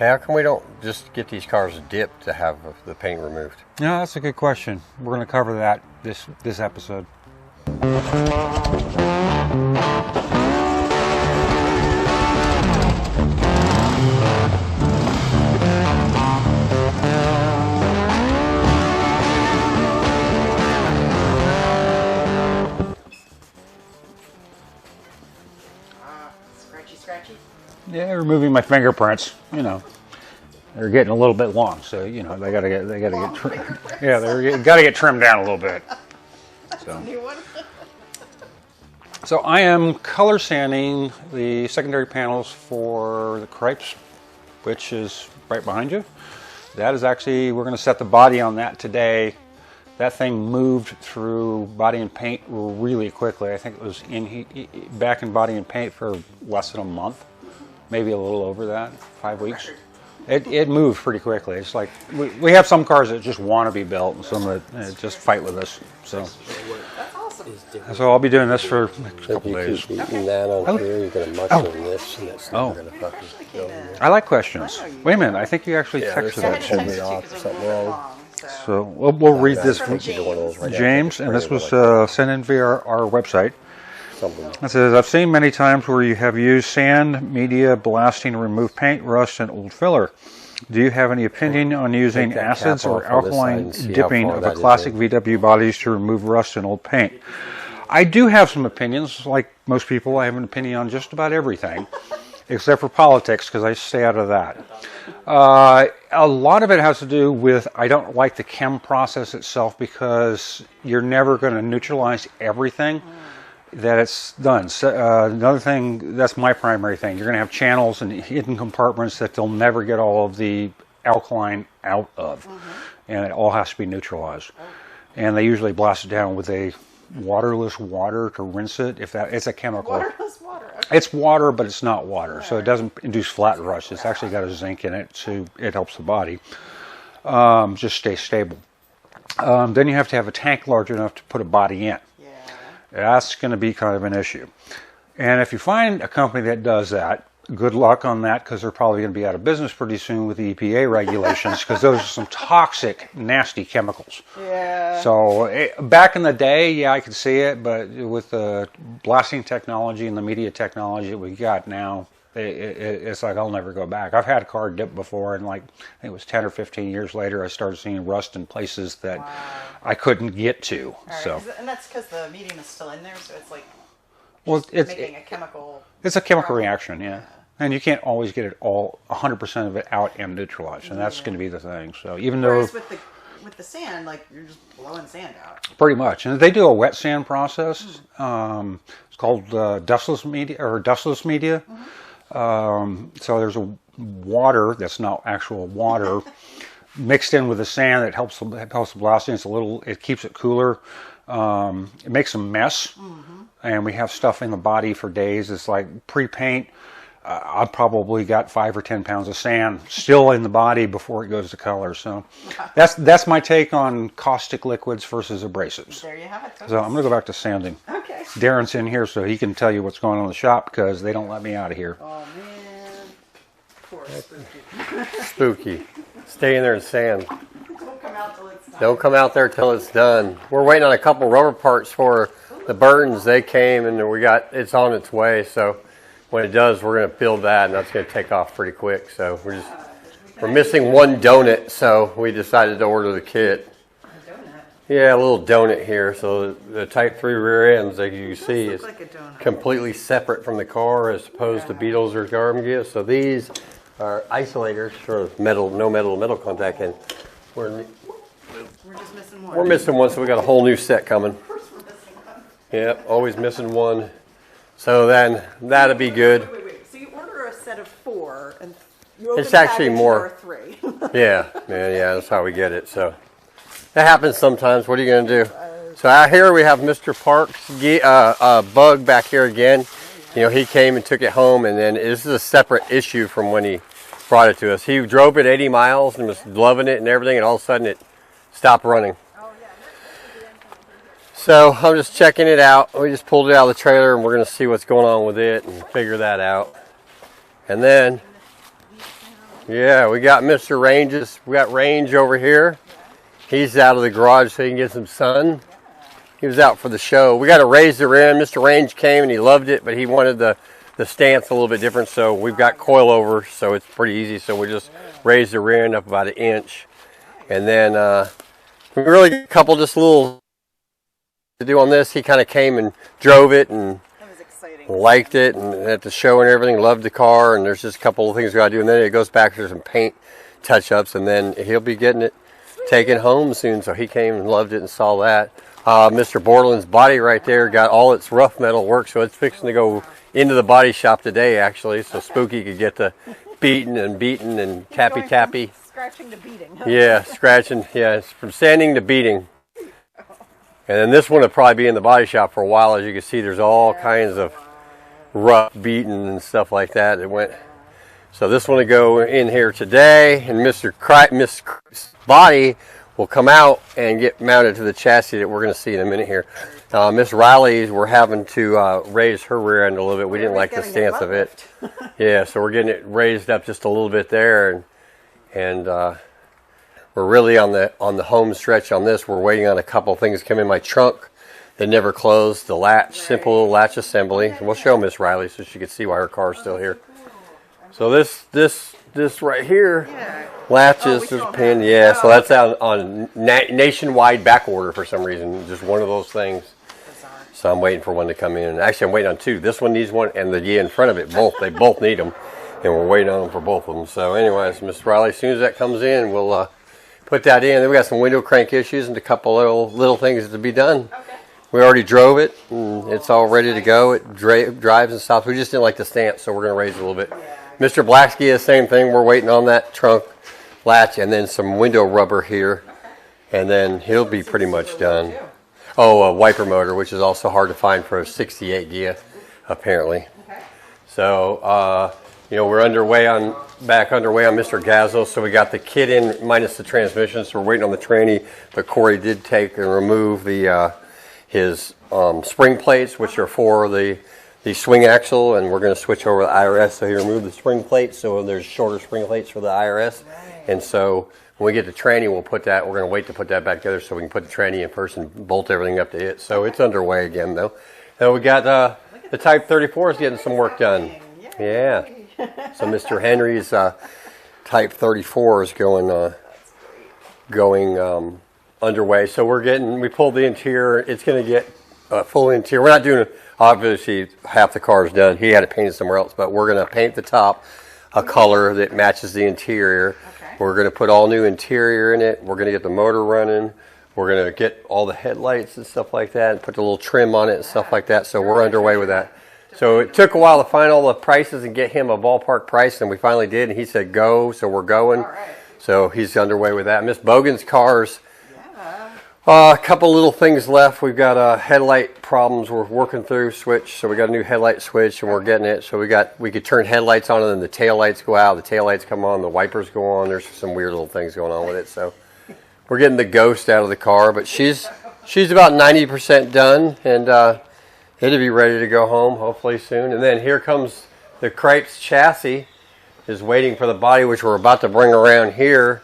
Hey, how come we don't just get these cars dipped to have the paint removed? No, that's a good question. We're going to cover that this episode. Scratchy. Yeah, removing my fingerprints. You know, they're getting a little bit long, so you know they gotta get yeah, they gotta get trimmed down a little bit. So. So I am color sanding the secondary panels for the Cripes, which is right behind you. That is actually, we're going to set the body on that today. That thing moved through body and paint really quickly. I think it was back in body and paint for less than a month, maybe a little over that, 5 weeks. It moved pretty quickly. It's like we have some cars that just want to be built, and some that just fight with us. So. That's awesome. So I'll be doing this for a couple days. If you keep eating that on here, you're going to mushroom this, and it's not going to fucking go in there. I like questions. Wait a minute, I think you actually texted that to me. Something off, something wrong. So we'll read this from James, and this was sent in via our website. It says, I've seen many times where you have used sand, media, blasting to remove paint, rust, and old filler. Do you have any opinion on using acids or alkaline dipping of a classic VW bodies to remove rust and old paint? I do have some opinions. Like most people, I have an opinion on just about everything, except for politics, because I stay out of that. A lot of it has to do with I don't like the chem process itself, because you're never going to neutralize everything that it's done. So, another thing, that's my primary thing. You're going to have channels and hidden compartments that they'll never get all of the alkaline out of, and it all has to be neutralized. And they usually blast it down with a waterless water to rinse it. If that, it's a chemical. Waterless water. Okay. It's water, but it's not water, so it doesn't induce flat rust. It's actually got a zinc in it, so it helps the body just stay stable. Then you have to have a tank large enough to put a body in. That's going to be kind of an issue. And if you find a company that does that, good luck on that, because they're probably going to be out of business pretty soon with the EPA regulations, because those are some toxic, nasty chemicals. Yeah. So back in the day, yeah, I could see it, but with the blasting technology and the media technology that we got now, it's like I'll never go back. I've had a car dip before, and like I think it was 10 or 15 years later, I started seeing rust in places that I couldn't get to. Right. So, and that's because the medium is still in there, so it's like it's making a chemical. It's a chemical reaction, yeah. And you can't always get it all 100% of it out and neutralized, and that's going to be the thing. So even Whereas with the sand, like you're just blowing sand out. Pretty much, and they do a wet sand process. It's called dustless media. So there's a water that's not actual water mixed in with the sand that helps the blasting. It keeps it cooler. It makes a mess, and we have stuff in the body for days. It's like pre-paint. I've probably got 5 or 10 pounds of sand still in the body before it goes to color. So that's my take on caustic liquids versus abrasives. There you have it. So I'm going to go back to sanding. Okay. Darren's in here, so he can tell you what's going on in the shop, because they don't let me out of here. Oh man, poor Spooky. Spooky. Stay in there and sand. Don't come out till it's done. Don't come out there till it's done. We're waiting on a couple rubber parts for the Burtons. They came, and it's on its way. So when it does, we're going to build that, and that's going to take off pretty quick. So we're missing one donut, so we decided to order the kit. A donut? Yeah, a little donut here. So the Type 3 rear ends, like you see, is like a donut. completely separate from the car, as opposed to Beetles or garden gifts. So these are isolators for no metal contact, and we're just missing one. we're missing one, so we got a whole new set coming. Of course we're missing one. Yep, always missing one. So then that'll be good. Wait. So you order a set of 4, and you open It's the actually package, more. there are 3. Yeah, that's how we get it. So that happens sometimes. What are you going to do? So out here we have Mr. Park's bug back here again. You know, he came and took it home, and then this is a separate issue from when he brought it to us. He drove it 80 miles and was loving it and everything, and all of a sudden it stopped running. So I'm just checking it out. We just pulled it out of the trailer, and we're going to see what's going on with it and figure that out. And then Yeah, we got Mr. Ranges. We got Range over here. He's out of the garage so he can get some sun. He was out for the show. We got to raise the rear end. Mr. Range came and he loved it, but he wanted the stance a little bit different. So we've got coilover, so it's pretty easy. So we just raised the rear end up about 1 inch. And then we really got a couple just little to do on this. He kind of came and drove it and liked it, and at the show and everything, loved the car. And there's just a couple of things we got to do. And then it goes back to some paint touch-ups, and then he'll be getting it taken home soon. So he came and loved it and saw that. Mr. Bordeline's body right there got all its rough metal work, so it's fixing to go into the body shop today, actually, so Spooky could get the beaten and tappy. Scratching to beating. Huh? Yeah, scratching. Yeah, it's from sanding to beating. And then this one will probably be in the body shop for a while. As you can see, there's all kinds of rough beating and stuff like that. It went. So this one will go in here today, and Miss Cripes' body will come out and get mounted to the chassis that we're going to see in a minute here. Miss Riley's, we're having to raise her rear end a little bit. We didn't like the stance of it. Yeah, so we're getting it raised up just a little bit there, and we're really on the home stretch on this. We're waiting on a couple things to come in my trunk that never closed. The latch, simple little latch assembly. We'll show Miss Riley so she can see why her car's still here. So this right here latches to the pin. Yeah, so that's out on nationwide back order for some reason. Just one of those things. So I'm waiting for one to come in. Actually, I'm waiting on two. This one needs one, and the in front of it, both. They both need them, and we're waiting on them for both of them. So anyways, Miss Riley, as soon as that comes in, we'll put that in. Then we got some window crank issues and a couple little things to be done. Okay. We already drove it, and it's all ready to go. It drives and stops. We just didn't like the stance, so we're going to raise it a little bit. Mr. Blacksky, the same thing. We're waiting on that trunk latch and then some window rubber here, and then he'll be pretty much done. Oh, a wiper motor, which is also hard to find for a 68 gear, apparently. So, we're back underway on Mr. Gazzo. So we got the kit in minus the transmission. So we're waiting on the tranny, but Corey did take and remove his spring plates, which are for the swing axle, and we're going to switch over to the IRS. So he removed the spring plates, so there's shorter spring plates for the IRS. And so when we get the tranny, we're going to wait to put that back together so we can put the tranny in first and bolt everything up to it. So it's underway again, though. Then we got the Type 34 is getting some work done. Yeah. So Mr. Henry's Type 34 is going underway. So we pulled the interior. It's going to get full interior. We're not doing obviously half the car is done. He had it painted somewhere else, but we're going to paint the top a color that matches the interior. Okay. We're going to put all new interior in it. We're going to get the motor running. We're going to get all the headlights and stuff like that and put a little trim on it and stuff like that. So we're underway with that. So it took a while to find all the prices and get him a ballpark price, and we finally did, and he said go, so we're going. So he's underway with that. Miss Boggan's cars, a couple little things left. We've got headlight problems we're working through, switch. So we got a new headlight switch, and we're getting it. So we could turn headlights on, and then the tail lights go out, the tail lights come on, the wipers go on. There's some weird little things going on with it. So we're getting the ghost out of the car, but she's about 90% done, and it'll be ready to go home hopefully soon. And then here comes the Cripes chassis, is waiting for the body, which we're about to bring around here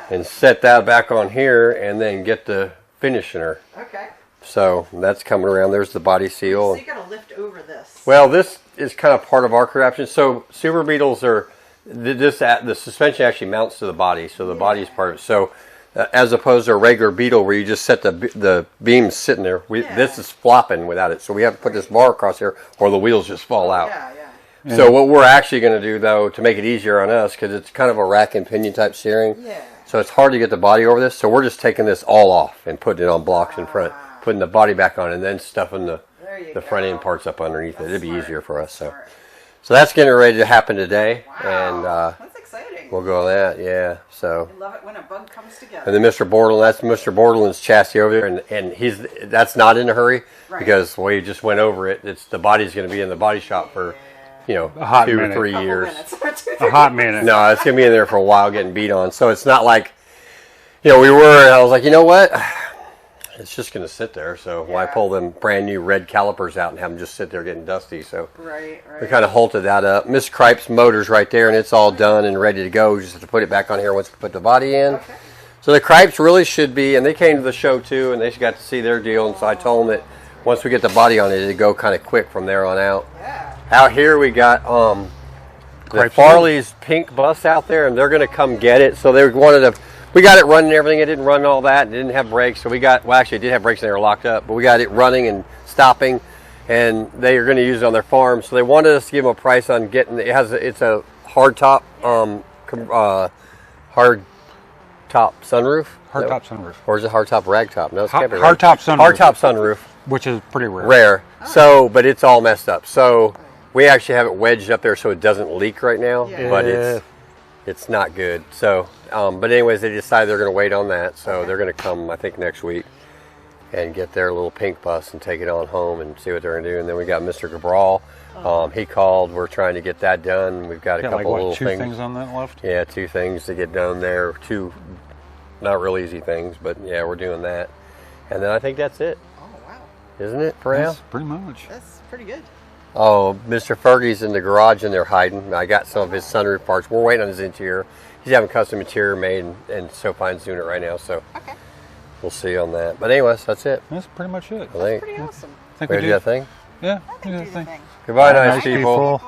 and set that back on here and then get the finish in her. Okay. So that's coming around. There's the body seal. So you got to lift over this. Well, this is kind of part of our contraption. So Super Beetles are, the suspension actually mounts to the body, so the body is part of it. So as opposed to a regular Beetle where you just set the beams sitting there, this is flopping without it. So we have to put this bar across here or the wheels just fall out. So what we're actually going to do, though, to make it easier on us, because it's kind of a rack and pinion type steering, so it's hard to get the body over this. So we're just taking this all off and putting it on blocks in front, putting the body back on, and then stuffing the front end parts up underneath it. It'd be easier for us. So that's getting ready to happen today. And that's exciting. We'll go on that, So I love it when a bug comes together. And then Mr. Bordeline, that's Mr. Bordeline's chassis over there, and that's not in a hurry because we just went over it. The body's going to be in the body shop for a hot 2 or 3 years. A hot minute. No, it's going to be in there for a while getting beat on. So it's not like, I was like, you know what? it's just going to sit there. So why pull them brand new red calipers out and have them just sit there getting dusty? So we kind of halted that up. Miss Cripes motor's right there, and it's all done and ready to go. Just have to put it back on here once we put the body in. Okay. So the Cripes really should be, and they came to the show too, and they got to see their deal. And so I told them that once we get the body on it, it'd go kind of quick from there on out. Yeah. Out here we got the Farley's pink bus out there, and they're going to come get it. So they wanted to. We got it running and everything. It didn't run all that. It didn't have brakes. So we got, well, actually, it did have brakes and they were locked up, but we got it running and stopping, and they are going to use it on their farm. So they wanted us to give them a price on getting it. It's a hard top, hard top sunroof. Hard top sunroof. Or is it hard top rag top? No, it's can't be hard top sunroof. Hard top sunroof. Which is pretty rare. Rare. So, but it's all messed up. So we actually have it wedged up there so it doesn't leak right now, but it's not good. So, but anyways, they decided they're going to wait on that. So they're going to come, I think, next week and get their little pink bus and take it on home and see what they're going to do. And then we got Mr. Cabral. He called. We're trying to get that done. We've got a couple little two things on that left? Yeah, 2 things to get done there. 2 not real easy things, but yeah, we're doing that. And then I think that's it. Oh, wow. Isn't it, for now? Pretty much. That's pretty good. Oh, Mr. Fergie's in the garage and they're hiding. I got some of his sunroof parts. We're waiting on his interior. He's having custom interior made, and SoFine's doing it right now, so we'll see on that. But anyways, that's it. That's pretty much it. I think. Pretty awesome. I think we do that thing? Yeah, I think do the thing. Goodbye, nice people.